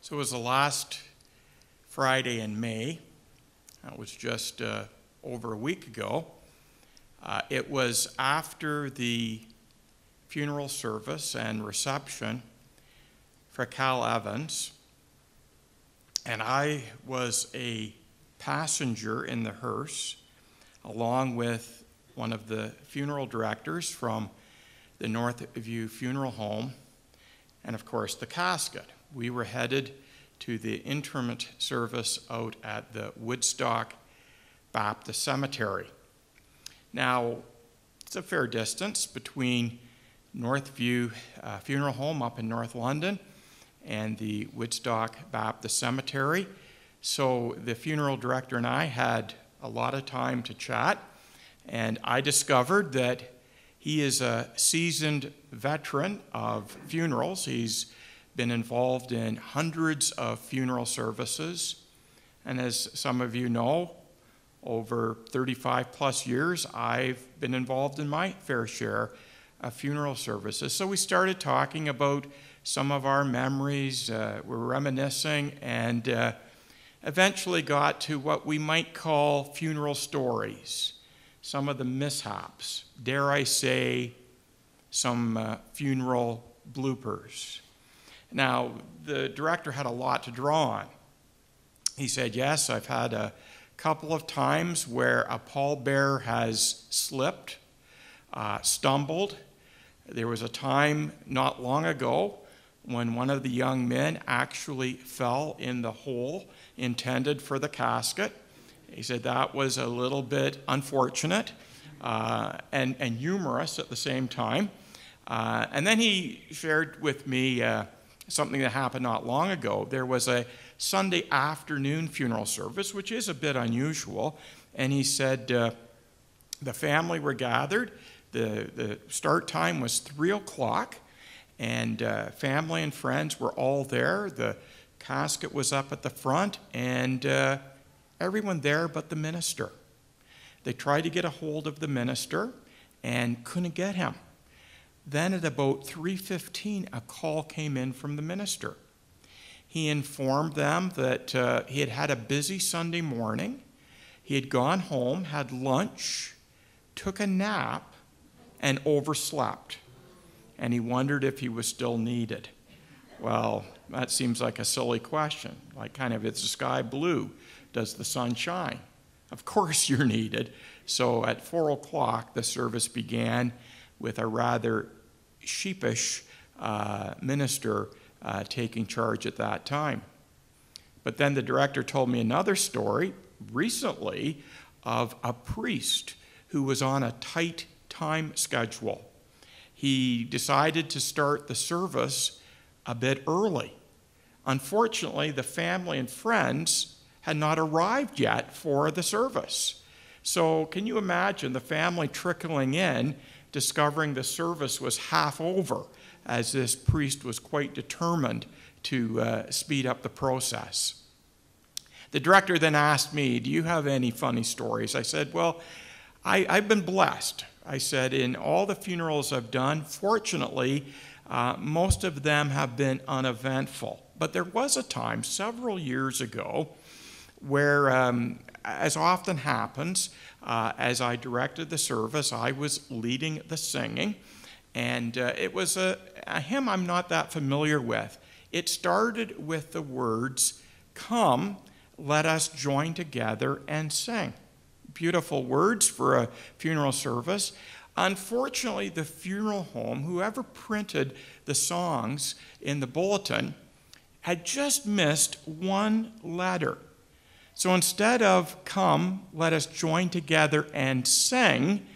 So it was the last Friday in May. That was just over a week ago. It was after the funeral service and reception for Cal Evans, and I was a passenger in the hearse along with one of the funeral directors from the Northview Funeral Home and, of course, the casket. We were headed to the interment service out at the Woodstock Baptist Cemetery. Now, it's a fair distance between Northview Funeral Home up in North London and the Woodstock Baptist Cemetery. So the funeral director and I had a lot of time to chat, and I discovered that he is a seasoned veteran of funerals. He's been involved in hundreds of funeral services, and as some of you know, over 35 plus years, I've been involved in my fair share of funeral services. So we started talking about some of our memories, we're reminiscing, and eventually got to what we might call funeral stories, some of the mishaps, dare I say, some funeral bloopers. Now, the director had a lot to draw on. He said, yes, I've had a couple of times where a pallbearer has slipped, stumbled. There was a time not long ago when one of the young men actually fell in the hole intended for the casket. He said that was a little bit unfortunate and humorous at the same time. And then he shared with me something that happened not long ago. There was a Sunday afternoon funeral service, which is a bit unusual. And he said the family were gathered. The start time was 3 o'clock, and family and friends were all there. The casket was up at the front, and everyone there but the minister. They tried to get a hold of the minister and couldn't get him. Then at about 3:15, a call came in from the minister. He informed them that he had had a busy Sunday morning. He had gone home, had lunch, took a nap, and overslept. And he wondered if he was still needed. Well, that seems like a silly question. Like kind of, it's the sky blue. Does the sun shine? Of course you're needed. So at 4 o'clock, the service began with a rather sheepish minister taking charge at that time. But then the director told me another story recently of a priest who was on a tight time schedule. He decided to start the service a bit early. Unfortunately, the family and friends had not arrived yet for the service. So can you imagine the family trickling in, discovering the service was half over, as this priest was quite determined to speed up the process. The director then asked me, do you have any funny stories? I said, well, I've been blessed. I said, in all the funerals I've done, fortunately, most of them have been uneventful. But there was a time several years ago where, as often happens, as I directed the service, I was leading the singing, and it was a hymn I'm not that familiar with. It started with the words, "Come, let us join together and sing." Beautiful words for a funeral service. Unfortunately, the funeral home, whoever printed the songs in the bulletin, had just missed one letter. So instead of "come, let us join together and sing,"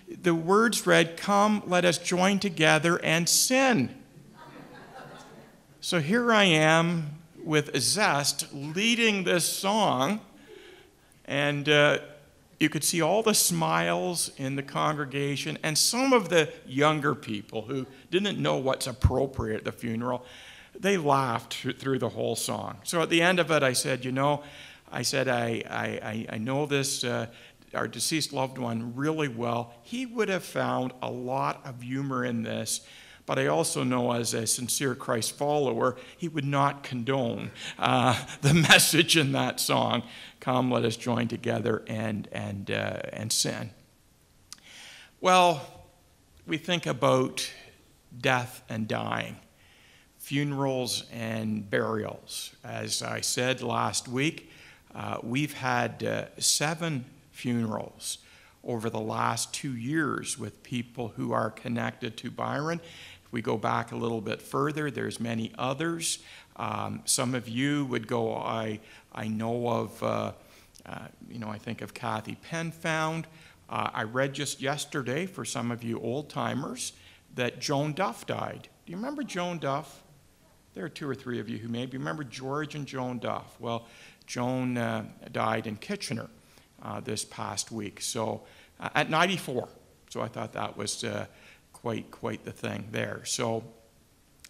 the words read, "come, let us join together and sin." So here I am with zest leading this song, and you could see all the smiles in the congregation, and some of the younger people who didn't know what's appropriate at the funeral, they laughed through the whole song. So at the end of it, I said, I know this, our deceased loved one really well. He would have found a lot of humor in this, But I also know, as a sincere Christ follower, he would not condone the message in that song. Come, let us join together and sin. Well, we think about death and dying, funerals and burials. As I said last week, we've had 7 funerals over the last 2 years with people who are connected to Byron. If we go back a little bit further, there's many others. Some of you would go, I know of, I think of Kathy Penfound. I read just yesterday, for some of you old-timers, that Joan Duff died. Do you remember Joan Duff? There are 2 or 3 of you who maybe remember George and Joan Duff. Well, Joan died in Kitchener this past week, so at 94. So I thought that was quite the thing there. So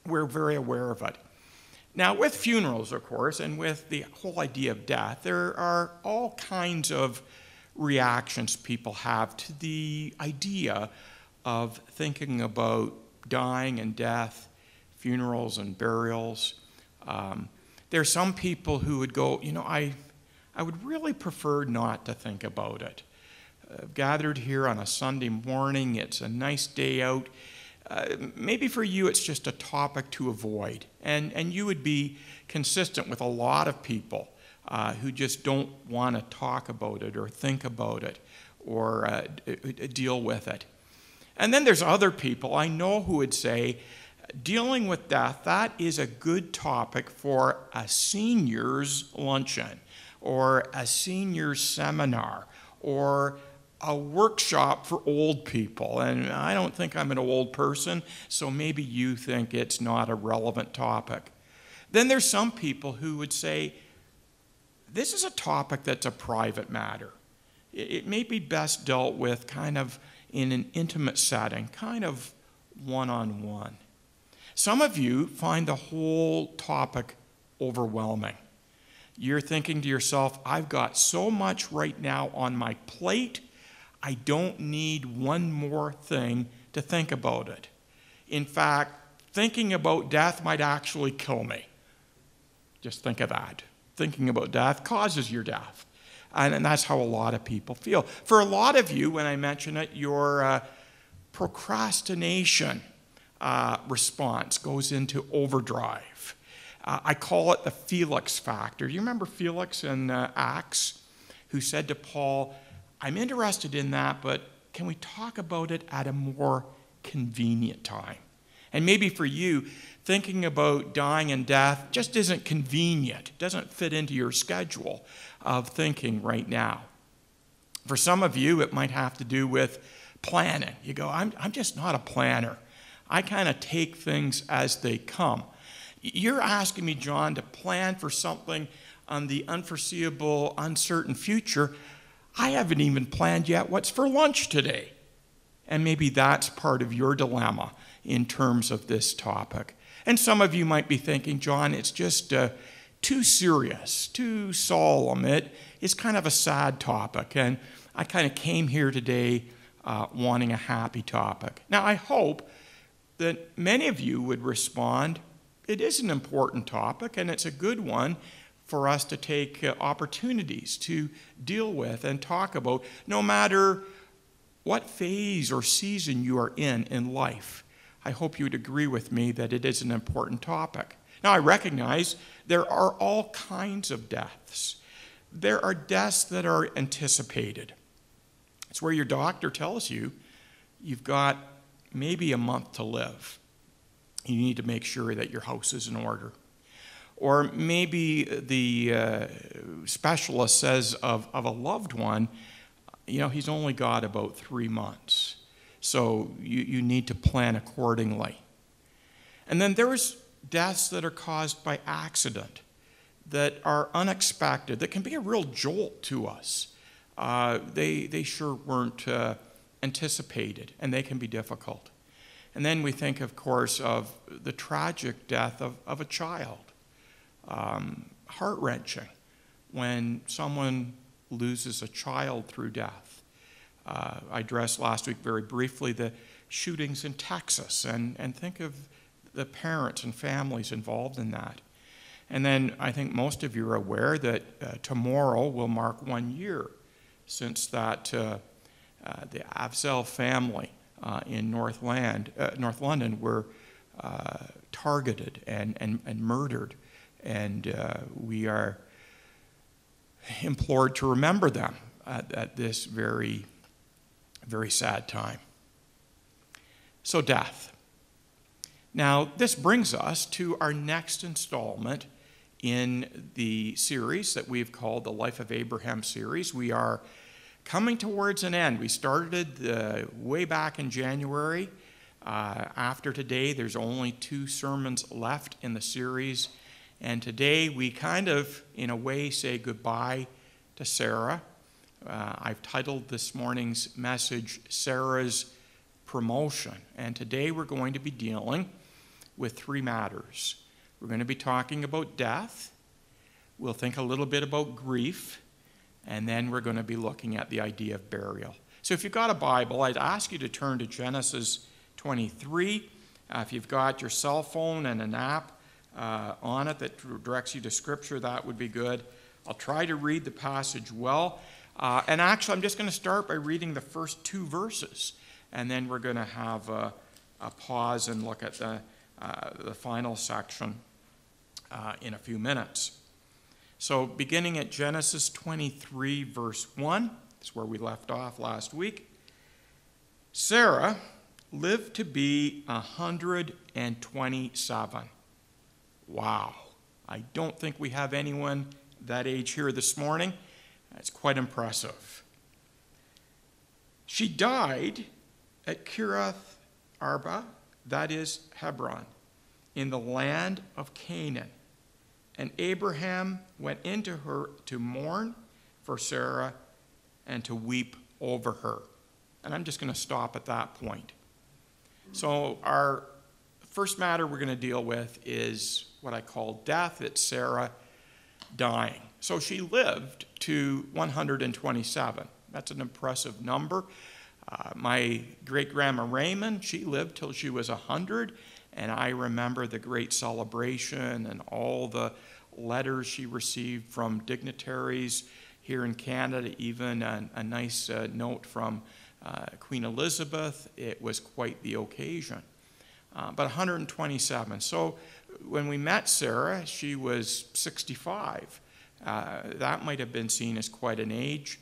we're very aware of it. Now, with funerals, of course, and with the whole idea of death, there are all kinds of reactions people have to the idea of thinking about dying and death, funerals and burials. There are some people who would go, I would really prefer not to think about it. Gathered here on a Sunday morning, it's a nice day out. Maybe for you it's just a topic to avoid. And you would be consistent with a lot of people who just don't want to talk about it or think about it or deal with it. And then there's other people I know who would say, dealing with death, that is a good topic for a seniors luncheon or a seniors seminar or a workshop for old people. And I don't think I'm an old person, so maybe you think it's not a relevant topic. Then there's some people who would say, this is a topic that's a private matter. It may be best dealt with kind of in an intimate setting, kind of one-on-one. Some of you find the whole topic overwhelming. You're thinking to yourself, I've got so much right now on my plate, I don't need one more thing to think about it. In fact, thinking about death might actually kill me. Just think of that. Thinking about death causes your death. And that's how a lot of people feel. For a lot of you, when I mention it, your procrastination response goes into overdrive. I call it the Felix Factor. You remember Felix in Acts, who said to Paul, I'm interested in that, but can we talk about it at a more convenient time? And maybe for you, thinking about dying and death just isn't convenient. It doesn't fit into your schedule of thinking right now. For some of you, it might have to do with planning. You go, I'm just not a planner. I kind of take things as they come. You're asking me, John, to plan for something on the unforeseeable, uncertain future. I haven't even planned yet what's for lunch today. And maybe that's part of your dilemma in terms of this topic. And some of you might be thinking, John, it's just too serious, too solemn. It is kind of a sad topic. And I kind of came here today wanting a happy topic. Now, I hope that many of you would respond, it is an important topic, and it's a good one for us to take opportunities to deal with and talk about, no matter what phase or season you are in life. I hope you would agree with me that it is an important topic. Now, I recognize there are all kinds of deaths. There are deaths that are anticipated. It's where your doctor tells you you've got maybe a month to live. You need to make sure that your house is in order. Or maybe the specialist says of a loved one, he's only got about 3 months. So you need to plan accordingly. And then there's deaths that are caused by accident, that are unexpected, that can be a real jolt to us. They sure weren't anticipated, and they can be difficult. And then we think, of course, of the tragic death of a child. Heart-wrenching when someone loses a child through death. I addressed last week very briefly the shootings in Texas, and think of the parents and families involved in that. And then I think most of you are aware that tomorrow will mark 1 year since that the Afzal family in North London were targeted and murdered. And we are implored to remember them at this very, very sad time. So death. Now, this brings us to our next installment in the series that we've called the Life of Abraham series. We are coming towards an end. We started way back in January. After today, there's only 2 sermons left in the series. And today we kind of, in a way, say goodbye to Sarah. I've titled this morning's message, Sarah's Promotion. And today we're going to be dealing with 3 matters. We're going to be talking about death. We'll think a little bit about grief. And then we're going to be looking at the idea of burial. So if you've got a Bible, I'd ask you to turn to Genesis 23. If you've got your cell phone and an app on it that directs you to Scripture, that would be good. I'll try to read the passage well. And actually, I'm just going to start by reading the first 2 verses. And then we're going to have a pause and look at the final section in a few minutes. So beginning at Genesis 23, verse 1, that's where we left off last week. Sarah lived to be 127. Wow. I don't think we have anyone that age here this morning. That's quite impressive. She died at Kiriath Arba, that is Hebron, in the land of Canaan. And Abraham went into her to mourn for Sarah and to weep over her. And I'm just going to stop at that point. So our first matter we're going to deal with is what I call death. It's Sarah dying. So she lived to 127. That's an impressive number. My great-grandma Raymond, she lived till she was 100. And I remember the great celebration and all the letters she received from dignitaries here in Canada, even a nice note from Queen Elizabeth. It was quite the occasion. But 127. So when we met Sarah, she was 65. That might have been seen as quite an age.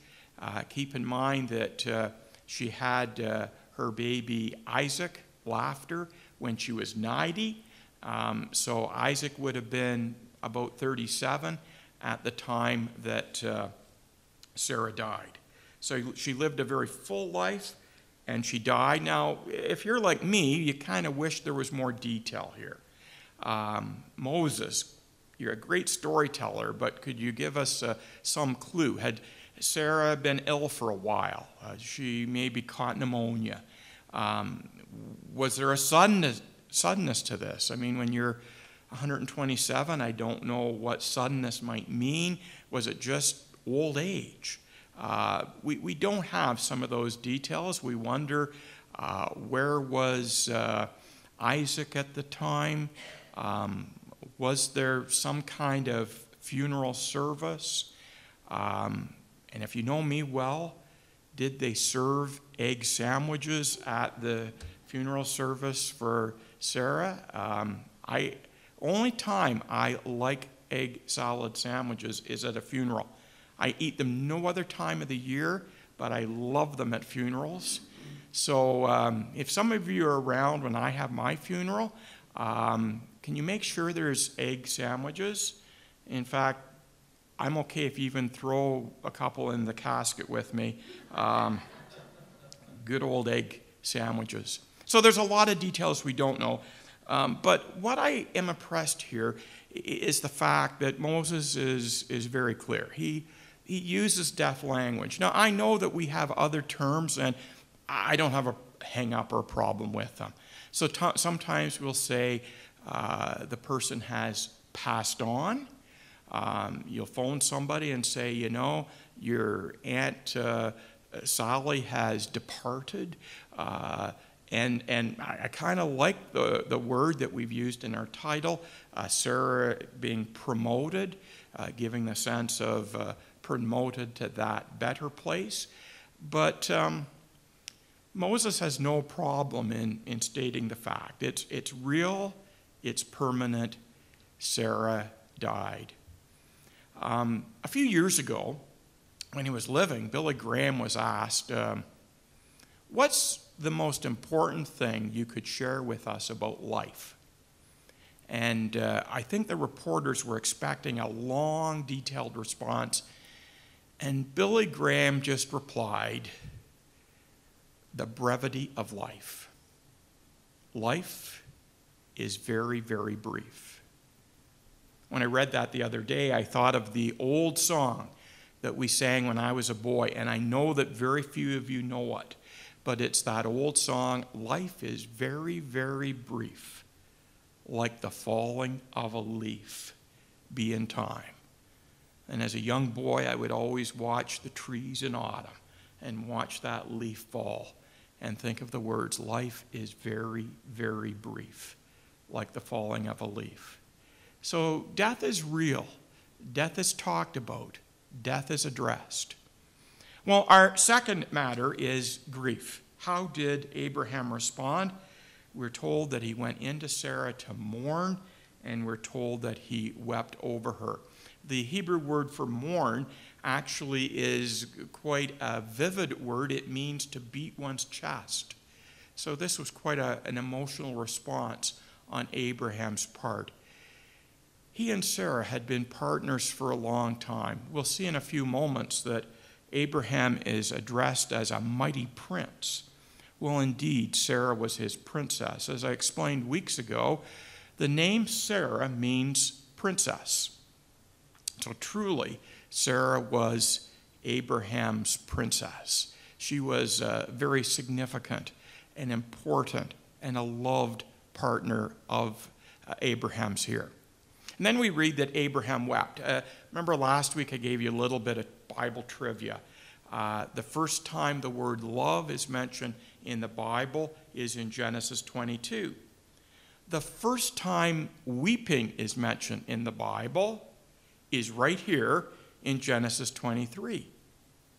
Keep in mind that she had her baby Isaac, Laughter, when she was 90. So Isaac would have been about 37 at the time that Sarah died. So she lived a very full life, and she died. Now, if you're like me, you kind of wish there was more detail here. Moses, you're a great storyteller, but could you give us some clue? Had Sarah been ill for a while? She maybe caught pneumonia. Was there a suddenness to this? I mean, when you're 127, I don't know what suddenness might mean. Was it just old age? We don't have some of those details. We wonder where was Isaac at the time? Was there some kind of funeral service? And if you know me well, did they serve egg sandwiches at the funeral service for Sarah? Only time I like egg salad sandwiches is at a funeral. I eat them no other time of the year, but I love them at funerals. So if some of you are around when I have my funeral, can you make sure there's egg sandwiches? In fact, I'm okay if you even throw a couple in the casket with me. Good old egg sandwiches. So there's a lot of details we don't know. But what I am impressed here is the fact that Moses is very clear. He uses death language. Now, I know that we have other terms, and I don't have a hang-up or a problem with them. So sometimes we'll say the person has passed on. You'll phone somebody and say, you know, your Aunt Sally has departed, And I kind of like the word that we've used in our title, Sarah being promoted, giving the sense of promoted to that better place. But Moses has no problem in stating the fact. It's real, it's permanent. Sarah died. A few years ago, when he was living, Billy Graham was asked, what's the most important thing you could share with us about life? And I think the reporters were expecting a long, detailed response. And Billy Graham just replied, the brevity of life. Life is very, very brief. When I read that the other day, I thought of the old song that we sang when I was a boy, and I know that very few of you know it, but it's that old song, life is very, very brief, like the falling of a leaf be in time. And as a young boy, I would always watch the trees in autumn and watch that leaf fall and think of the words, life is very, very brief, like the falling of a leaf. So death is real. Death is talked about. Death is addressed. Well, our second matter is grief. How did Abraham respond? We're told that he went into Sarah to mourn, and we're told that he wept over her. The Hebrew word for mourn actually is quite a vivid word. It means to beat one's chest. So this was quite an emotional response on Abraham's part. He and Sarah had been partners for a long time. We'll see in a few moments that Abraham is addressed as a mighty prince. Well, indeed, Sarah was his princess. As I explained weeks ago, the name Sarah means princess. So truly, Sarah was Abraham's princess. She was very significant and important and a loved partner of Abraham's here. And then we read that Abraham wept. Remember last week I gave you a little bit of Bible trivia. The first time the word love is mentioned in the Bible is in Genesis 22. The first time weeping is mentioned in the Bible is right here in Genesis 23.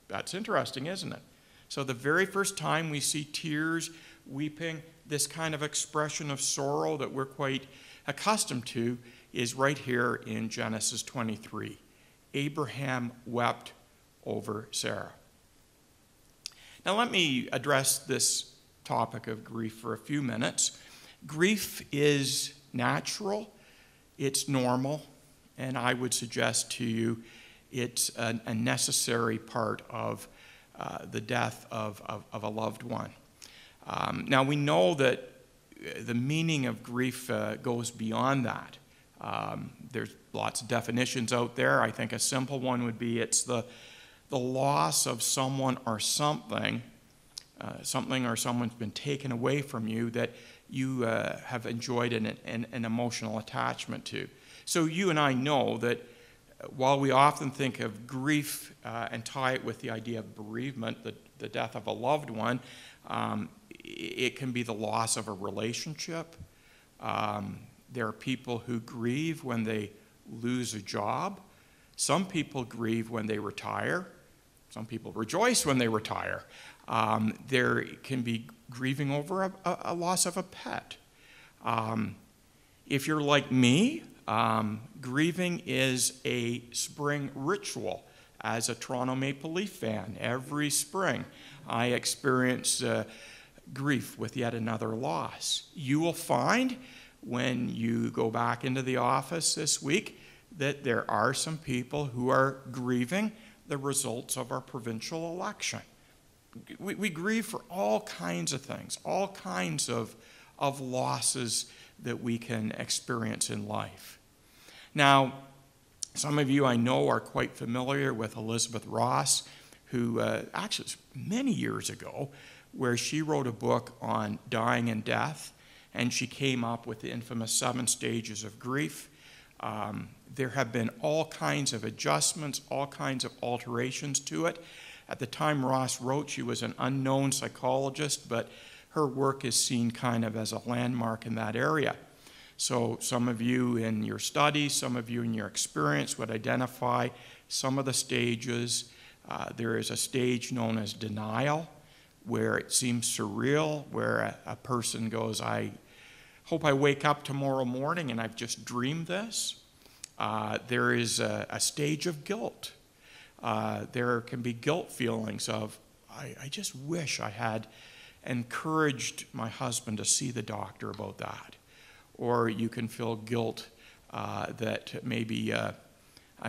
That's interesting, isn't it? So the very first time we see tears, weeping, this kind of expression of sorrow that we're quite accustomed to is right here in Genesis 23. Abraham wept over Sarah. Now let me address this topic of grief for a few minutes. Grief is natural, it's normal, and I would suggest to you it's a necessary part of the death of a loved one. Now we know that the meaning of grief goes beyond that. There's lots of definitions out there. I think a simple one would be it's the loss of someone or something, something or someone's been taken away from you that you have enjoyed an emotional attachment to. So you and I know that while we often think of grief and tie it with the idea of bereavement, the death of a loved one, it can be the loss of a relationship. There are people who grieve when they lose a job. Some people grieve when they retire. Some people rejoice when they retire. There can be grieving over a loss of a pet. If you're like me, grieving is a spring ritual. As a Toronto Maple Leaf fan, every spring I experience grief with yet another loss. You will find when you go back into the office this week that there are some people who are grieving the results of our provincial election. We grieve for all kinds of things, all kinds of losses that we can experience in life. Now, some of you I know are quite familiar with Elizabeth Ross, who actually many years ago, where she wrote a book on dying and death, and she came up with the infamous 7 stages of grief. There have been all kinds of adjustments, all kinds of alterations to it. At the time Ross wrote, she was an unknown psychologist, but her work is seen kind of as a landmark in that area. So some of you in your studies, some of you in your experience would identify some of the stages. There is a stage known as denial, where it seems surreal, where a person goes, I hope I wake up tomorrow morning and I've just dreamed this. There is a stage of guilt. There can be guilt feelings of, I just wish I had encouraged my husband to see the doctor about that. Or you can feel guilt that maybe a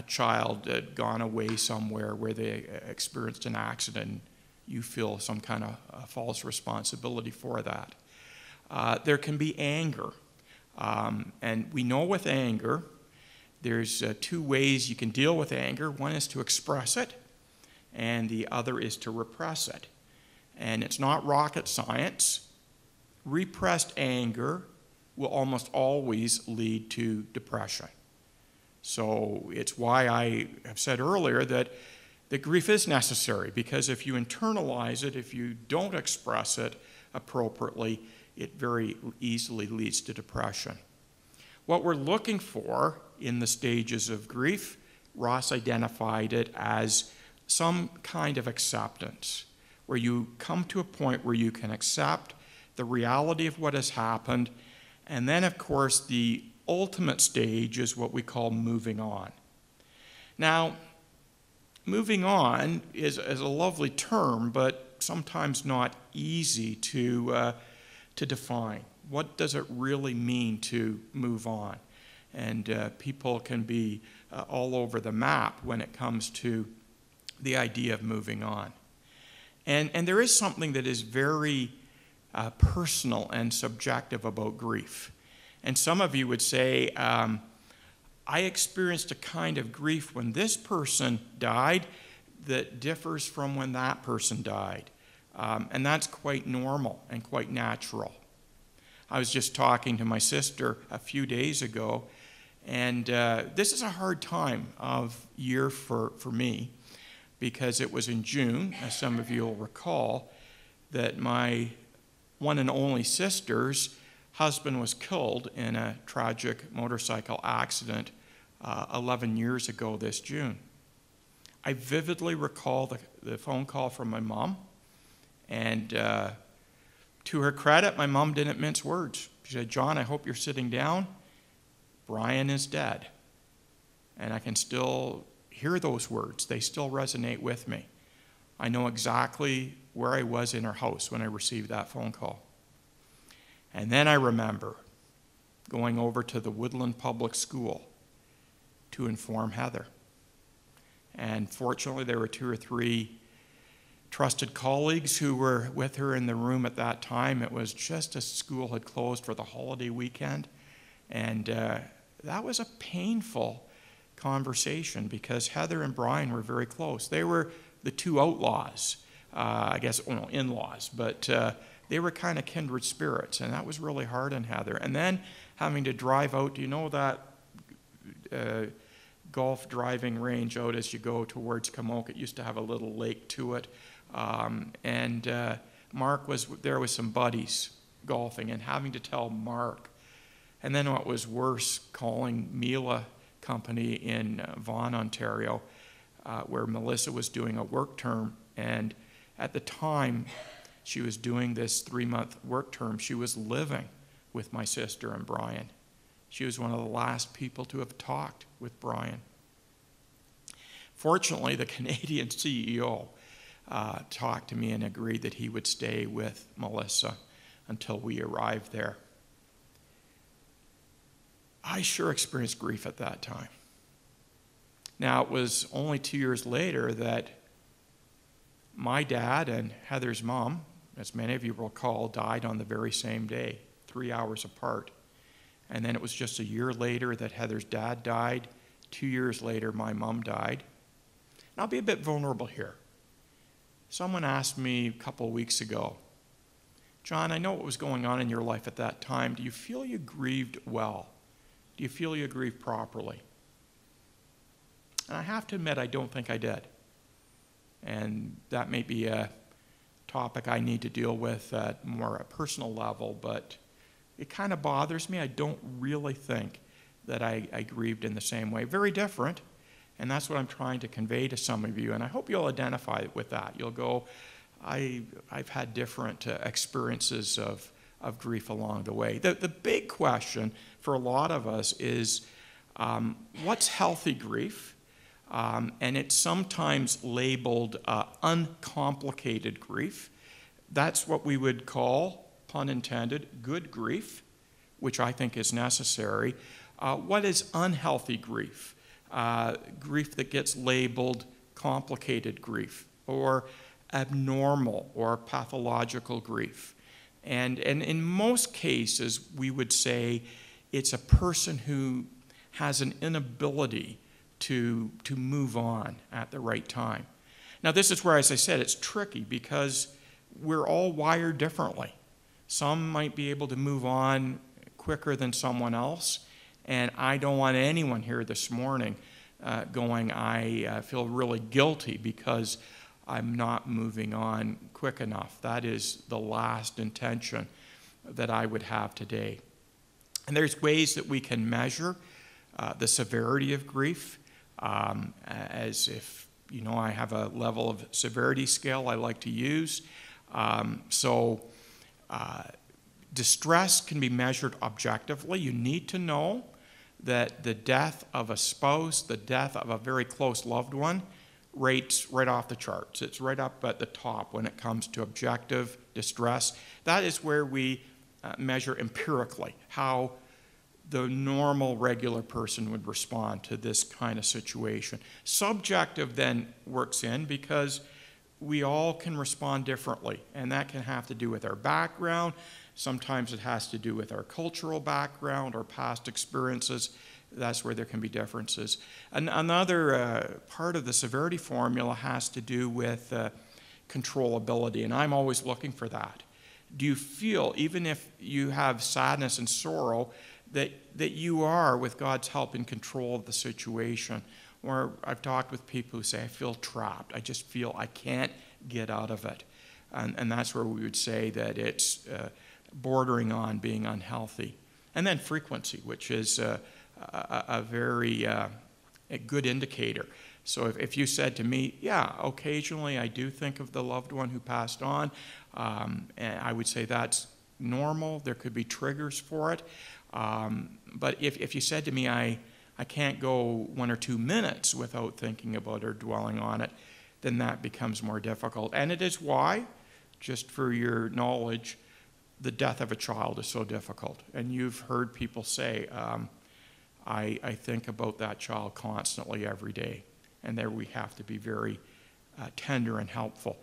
child had gone away somewhere where they experienced an accident. You feel some kind of false responsibility for that. There can be anger. And we know with anger, there's two ways you can deal with anger. One is to express it, and the other is to repress it. And it's not rocket science. Repressed anger will almost always lead to depression. So it's why I have said earlier that grief is necessary, because if you internalize it, if you don't express it appropriately, it very easily leads to depression. What we're looking for in the stages of grief, Ross identified it as some kind of acceptance, where you come to a point where you can accept the reality of what has happened. And then, of course, the ultimate stage is what we call moving on. Now, moving on is a lovely term, but sometimes not easy to define. What does it really mean to move on? And people can be all over the map when it comes to the idea of moving on. And there is something that is very personal and subjective about grief. And some of you would say, I experienced a kind of grief when this person died that differs from when that person died. And that's quite normal and quite natural. I was just talking to my sister a few days ago, and this is a hard time of year for me, because it was in June, as some of you will recall, that my one and only sister's husband was killed in a tragic motorcycle accident 11 years ago this June. I vividly recall the phone call from my mom, and to her credit, my mom didn't mince words. She said, John, I hope you're sitting down. Brian is dead. And I can still hear those words. They still resonate with me. I know exactly where I was in her house when I received that phone call. And then I remember going over to the Woodland Public School to inform Heather. And fortunately, there were 2 or 3 trusted colleagues who were with her in the room at that time. It was just as school had closed for the holiday weekend. And that was a painful conversation, because Heather and Brian were very close. They were the 2 outlaws, I guess, in-laws, but they were kind of kindred spirits, and that was really hard on Heather. And then having to drive out, do you know that golf driving range out as you go towards Kamoke? It used to have a little lake to it. And Mark was there with some buddies golfing, and having to tell Mark. And then what was worse, calling Mila Company in Vaughan, Ontario, where Melissa was doing a work term. And at the time she was doing this 3-month work term, she was living with my sister and Brian. She was one of the last people to have talked with Brian. Fortunately, the Canadian CEO talked to me and agreed that he would stay with Melissa until we arrived there. I sure experienced grief at that time. Now, it was only 2 years later that my dad and Heather's mom, as many of you will recall, died on the very same day, 3 hours apart. And then it was just a year later that Heather's dad died. 2 years later, my mom died. And I'll be a bit vulnerable here. Someone asked me a couple of weeks ago, John, I know what was going on in your life at that time. Do you feel you grieved well? Do you feel you grieved properly? And I have to admit, I don't think I did. And that may be a topic I need to deal with at more a personal level, but it kind of bothers me. I don't really think that I grieved in the same way. Very different, and that's what I'm trying to convey to some of you, and I hope you'll identify with that. You'll go, I've had different experiences of grief along the way. The big question for a lot of us is, what's healthy grief? And it's sometimes labeled uncomplicated grief. That's what we would call, pun intended, good grief, which I think is necessary. What is unhealthy grief? Grief that gets labeled complicated grief, or abnormal or pathological grief. And in most cases, we would say it's a person who has an inability to move on at the right time. Now, this is where, as I said, it's tricky because we're all wired differently. Some might be able to move on quicker than someone else, and I don't want anyone here this morning going, I feel really guilty because I'm not moving on quick enough. That is the last intention that I would have today. And there's ways that we can measure the severity of grief, as if, I have a level of severity scale I like to use. Distress can be measured objectively. You need to know that the death of a spouse, the death of a very close loved one, rates right off the charts. It's right up at the top when it comes to objective distress. That is where we measure empirically how the normal, regular person would respond to this kind of situation. Subjective then works in because we all can respond differently, and that can have to do with our background. Sometimes it has to do with our cultural background or past experiences. That's where there can be differences. Another part of the severity formula has to do with controllability, and I'm always looking for that. Do you feel, even if you have sadness and sorrow, that you are, with God's help, in control of the situation? Or I've talked with people who say, I feel trapped. I just feel I can't get out of it. And that's where we would say that it's bordering on being unhealthy. And then frequency, which is a very good indicator. So if you said to me, yeah, occasionally I do think of the loved one who passed on, and I would say that's normal. There could be triggers for it. But if you said to me, I can't go 1 or 2 minutes without thinking about or dwelling on it, then that becomes more difficult. And it is why, just for your knowledge, the death of a child is so difficult. And you've heard people say, I think about that child constantly every day. And there we have to be very tender and helpful.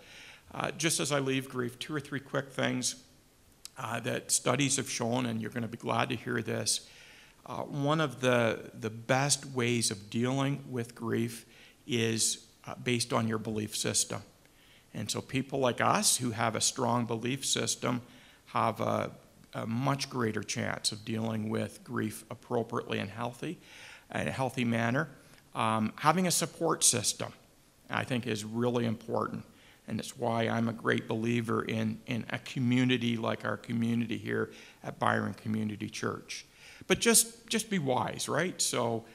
Just as I leave grief, 2 or 3 quick things that studies have shown, and you're going to be glad to hear this. One of the best ways of dealing with grief is based on your belief system. And so people like us who have a strong belief system have a much greater chance of dealing with grief appropriately and in a healthy manner. Having a support system, I think, is really important. And it's why I'm a great believer in a community like our community here at Byron Community Church. But just be wise, right? So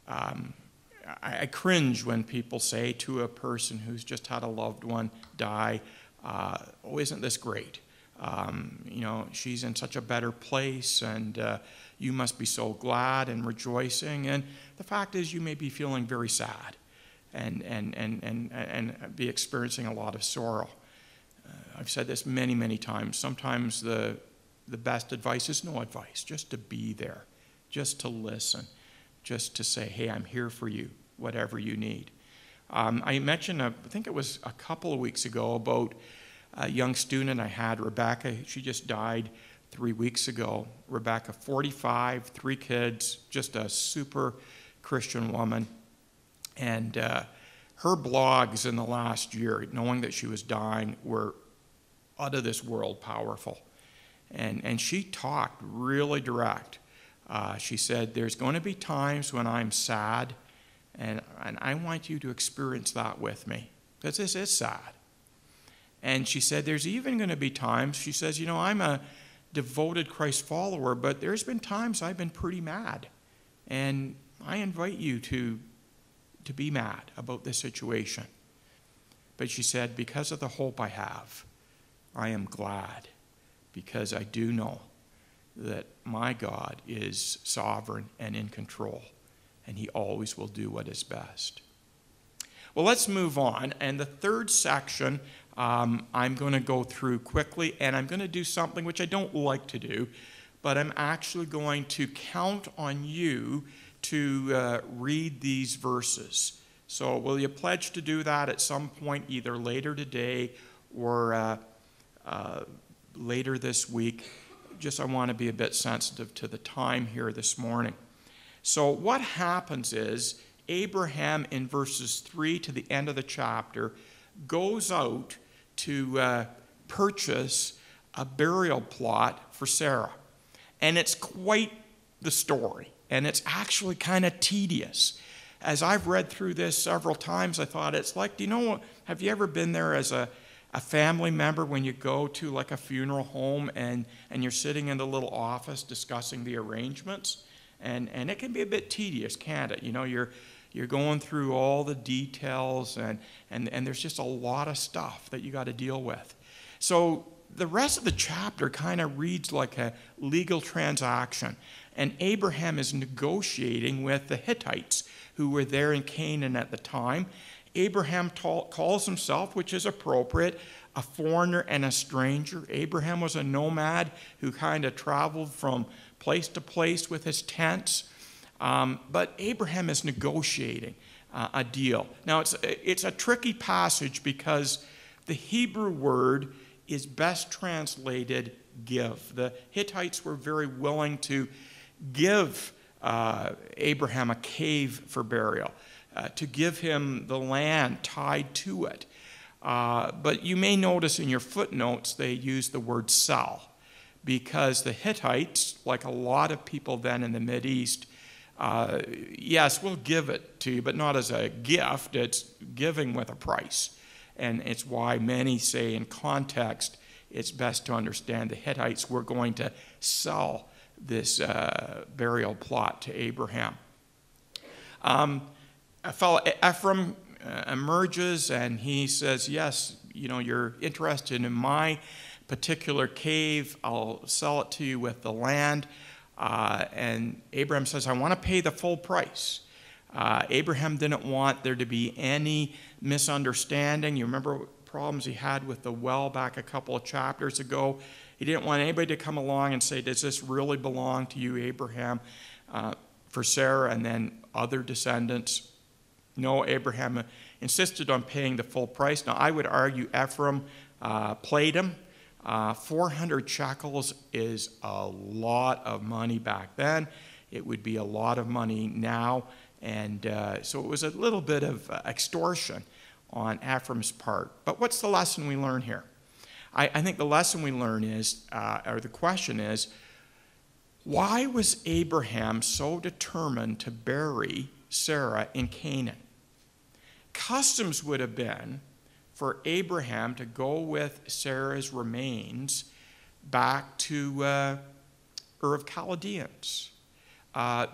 I cringe when people say to a person who's just had a loved one die, oh, isn't this great? She's in such a better place, and you must be so glad and rejoicing. And the fact is, you may be feeling very sad and be experiencing a lot of sorrow. I've said this many, many times. Sometimes the best advice is no advice, just to be there, just to listen, just to say, hey, I'm here for you, whatever you need. I mentioned, I think it was a couple of weeks ago, about a young student I had, Rebecca. She just died 3 weeks ago. Rebecca, 45, 3 kids, just a super Christian woman. And her blogs in the last year, knowing that she was dying, were out of this world powerful. And she talked really direct. She said, there's going to be times when I'm sad, and I want you to experience that with me, because this is sad. And she said, there's even going to be times, she says, I'm a devoted Christ follower, but there's been times I've been pretty mad. And I invite you to be mad about this situation. But she said, because of the hope I have, I am glad, because I do know that my God is sovereign and in control, and he always will do what is best. Well, let's move on. And the third section, I'm going to go through quickly, and I'm going to do something which I don't like to do, but I'm actually going to count on you to read these verses. So will you pledge to do that at some point, either later today or later this week? Just I want to be a bit sensitive to the time here this morning. So what happens is Abraham in verses 3 to the end of the chapter goes out to purchase a burial plot for Sarah. And it's quite the story. And it's actually kind of tedious. As I've read through this several times, I thought it's like, do you know what? Have you ever been there as a family member when you go to like a funeral home and you're sitting in the little office discussing the arrangements? And it can be a bit tedious, can't it? You're going through all the details and there's just a lot of stuff that you got to deal with. So the rest of the chapter kind of reads like a legal transaction. And Abraham is negotiating with the Hittites who were there in Canaan at the time. Abraham calls himself, which is appropriate, a foreigner and a stranger. Abraham was a nomad who kind of traveled from place to place with his tents. But Abraham is negotiating a deal. Now, it's a tricky passage because the Hebrew word is best translated give. The Hittites were very willing to give Abraham a cave for burial, to give him the land tied to it. But you may notice in your footnotes they use the word sell, because the Hittites, like a lot of people then in the Mideast, yes, we'll give it to you, but not as a gift. It's giving with a price. And it's why many say in context, it's best to understand the Hittites were going to sell this burial plot to Abraham. A fellow Ephraim emerges and he says, yes, you're interested in my particular cave. I'll sell it to you with the land. And Abraham says, I want to pay the full price. Abraham didn't want there to be any misunderstanding. You remember problems he had with the well back a couple of chapters ago. He didn't want anybody to come along and say, does this really belong to you, Abraham, for Sarah and then other descendants? No, Abraham insisted on paying the full price. Now, I would argue Ephraim played him. 400 shekels is a lot of money back then. It would be a lot of money now. And so it was a little bit of extortion on Ephraim's part. But what's the lesson we learn here? I think the lesson we learn is, or the question is, why was Abraham so determined to bury Sarah in Canaan? Customs would have been for Abraham to go with Sarah's remains back to Ur of Chaldeans.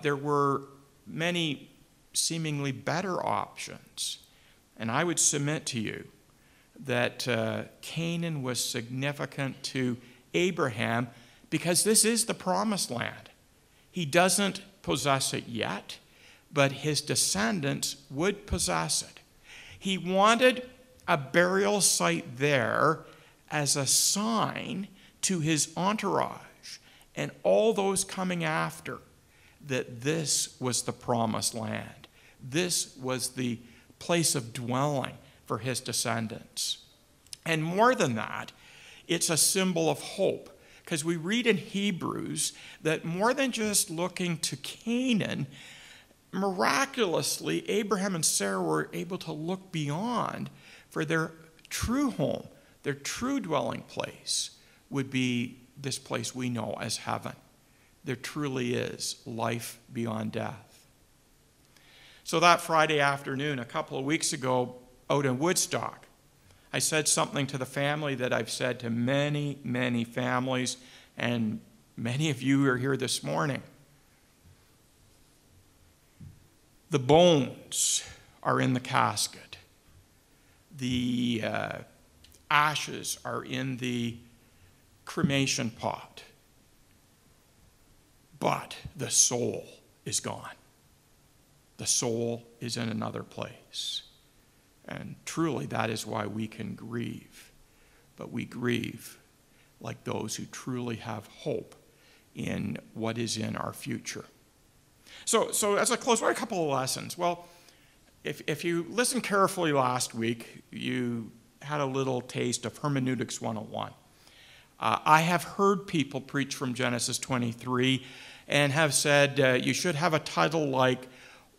There were many seemingly better options. And I would submit to you that Canaan was significant to Abraham because this is the promised land. He doesn't possess it yet, but his descendants would possess it. He wanted a burial site there as a sign to his entourage and all those coming after that this was the promised land. This was the place of dwelling for his descendants. And more than that, it's a symbol of hope, because we read in Hebrews that more than just looking to Canaan, miraculously, Abraham and Sarah were able to look beyond for their true home, their true dwelling place would be this place we know as heaven. There truly is life beyond death. So that Friday afternoon, a couple of weeks ago, out in Woodstock, I said something to the family that I've said to many, many families, and many of you are here this morning. The bones are in the casket. The ashes are in the cremation pot. But the soul is gone. The soul is in another place. And truly, that is why we can grieve. But we grieve like those who truly have hope in what is in our future. So as I close, what are a couple of lessons? Well, if you listened carefully last week, you had a little taste of Hermeneutics 101. I have heard people preach from Genesis 23 and have said you should have a title like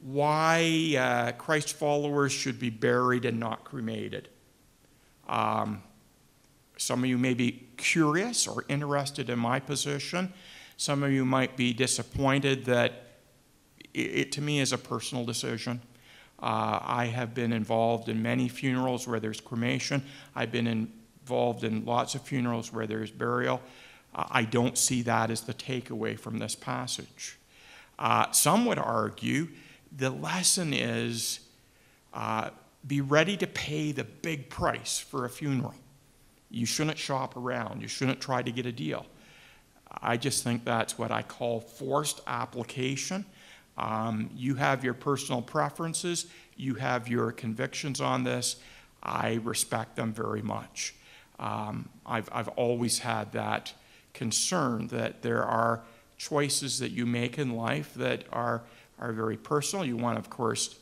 Why Christ Followers Should Be Buried and Not Cremated. Some of you may be curious or interested in my position. Some of you might be disappointed that it to me is a personal decision. I have been involved in many funerals where there's cremation. I've been involved in lots of funerals where there's burial. I don't see that as the takeaway from this passage. Some would argue the lesson is be ready to pay the big price for a funeral. You shouldn't shop around. You shouldn't try to get a deal. I just think that's what I call forced application. You have your personal preferences. You have your convictions on this. I respect them very much. I've always had that concern that there are choices that you make in life that are very personal. You want to, of course,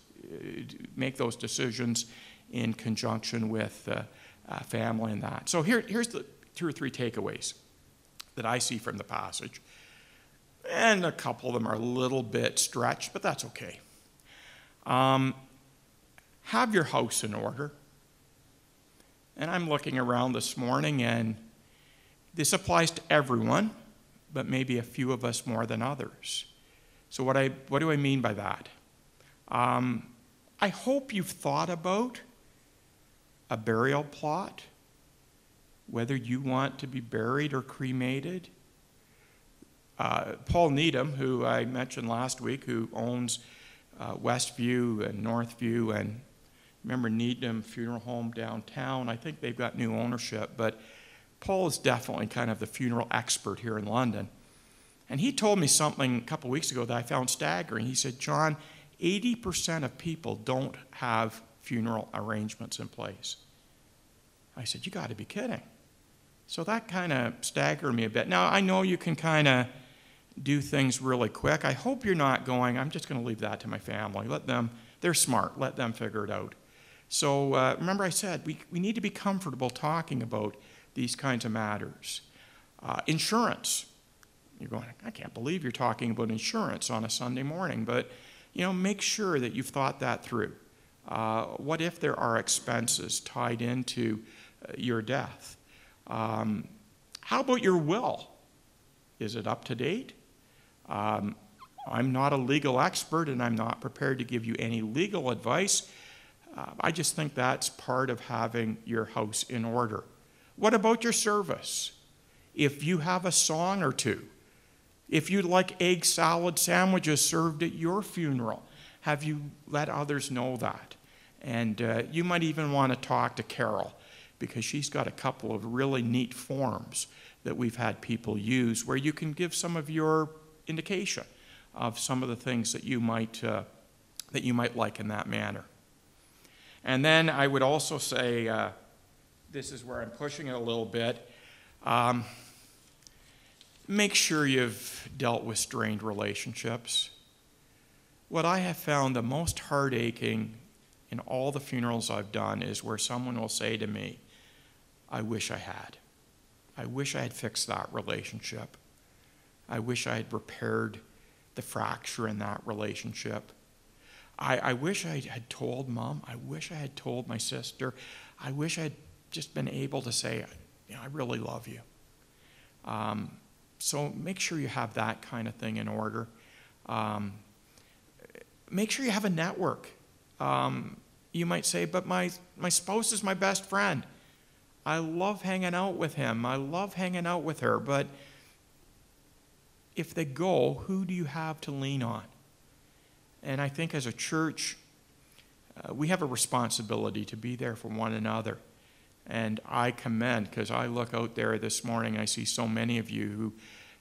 make those decisions in conjunction with family and that. So here's the 2 or 3 takeaways that I see from the passage. And a couple of them are a little bit stretched, but that's okay. Have your house in order. And I'm looking around this morning, and this applies to everyone, but maybe a few of us more than others. So what do I mean by that? I hope you've thought about a burial plot, whether you want to be buried or cremated. Paul Needham, who I mentioned last week, who owns Westview and Northview, and remember Needham Funeral Home downtown. I think they've got new ownership, but Paul is definitely kind of the funeral expert here in London. And he told me something a couple weeks ago that I found staggering. He said, John, 80% of people don't have funeral arrangements in place. I said, you got to be kidding. So that kind of staggered me a bit. Now, I know you can kind of do things really quick. I hope you're not going, I'm just going to leave that to my family. Let them, they're smart. Let them figure it out. So remember I said we need to be comfortable talking about these kinds of matters. Insurance. You're going, I can't believe you're talking about insurance on a Sunday morning, but make sure that you've thought that through. What if there are expenses tied into your death? How about your will? Is it up to date? I'm not a legal expert, and I'm not prepared to give you any legal advice. I just think that's part of having your house in order. What about your service? If you have a song or two, if you'd like egg salad sandwiches served at your funeral, have you let others know that? And you might even want to talk to Carol, because she's got a couple of really neat forms that we've had people use where you can give some of your indication of some of the things that you might like in that manner. And then I would also say, this is where I'm pushing it a little bit, make sure you've dealt with strained relationships. What I have found the most heart-aching in all the funerals I've done is where someone will say to me, I wish I had. I wish I had fixed that relationship. I wish I had repaired the fracture in that relationship. I wish I had told Mom. I wish I had told my sister. I wish I had just been able to say, I really love you. So make sure you have that kind of thing in order. Make sure you have a network. You might say, but my spouse is my best friend. I love hanging out with him. I love hanging out with her. But if they go, who do you have to lean on? And I think as a church, we have a responsibility to be there for one another. And I commend, because I look out there this morning and I see so many of you who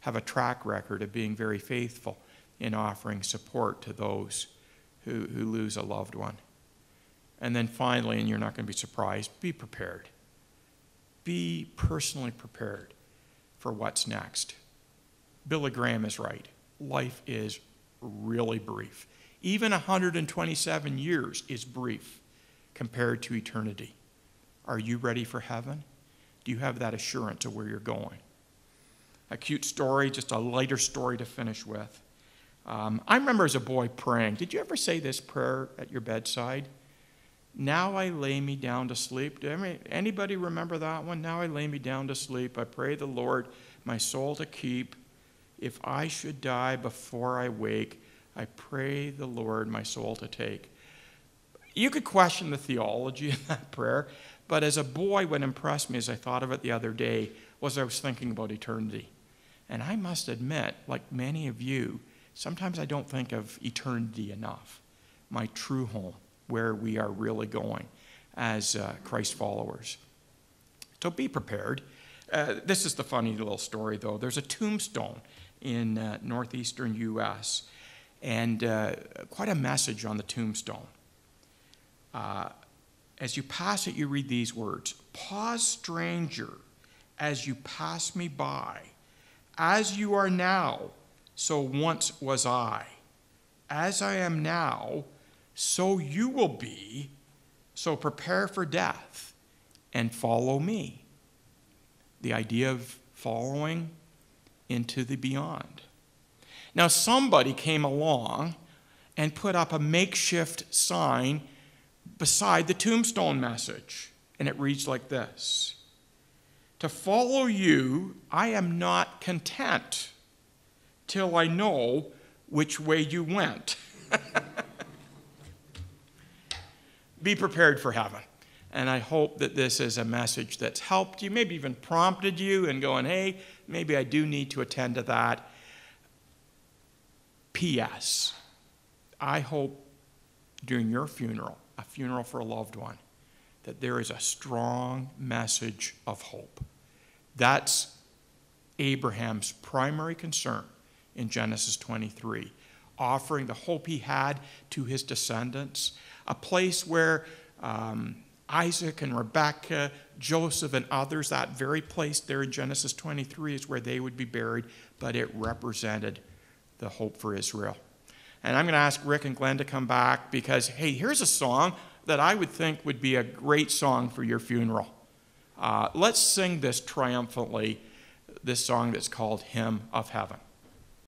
have a track record of being very faithful in offering support to those who lose a loved one. And then finally, and you're not going to be surprised, be prepared. Be personally prepared for what's next. Billy Graham is right. Life is really brief. Even 127 years is brief compared to eternity. Are you ready for heaven? Do you have that assurance of where you're going? A cute story, just a lighter story to finish with. I remember as a boy praying. Did you ever say this prayer at your bedside? Now I lay me down to sleep. Anybody remember that one? Now I lay me down to sleep. I pray the Lord my soul to keep. If I should die before I wake, I pray the Lord my soul to take. You could question the theology of that prayer, but as a boy, what impressed me as I thought of it the other day was I was thinking about eternity. And I must admit, like many of you, sometimes I don't think of eternity enough, my true home, where we are really going as Christ followers. So be prepared. This is the funny little story, though. There's a tombstone in northeastern U.S., and quite a message on the tombstone. As you pass it, you read these words: "Pause, stranger, as you pass me by. As you are now, so once was I. As I am now, so you will be. So prepare for death and follow me." The idea of following into the beyond. Now, somebody came along and put up a makeshift sign beside the tombstone message, and it reads like this: "To follow you, I am not content till I know which way you went." Be prepared for heaven. And I hope that this is a message that's helped you, maybe even prompted you and going, hey, maybe I do need to attend to that. P.S. I hope during your funeral, a funeral for a loved one, that there is a strong message of hope. That's Abraham's primary concern in Genesis 23, offering the hope he had to his descendants, a place where Isaac and Rebekah, Joseph and others, that very place there in Genesis 23 is where they would be buried, but it represented the hope for Israel. And I'm going to ask Rick and Glenn to come back because, hey, here's a song that I would think would be a great song for your funeral. Let's sing this triumphantly, this song that's called Hymn of Heaven.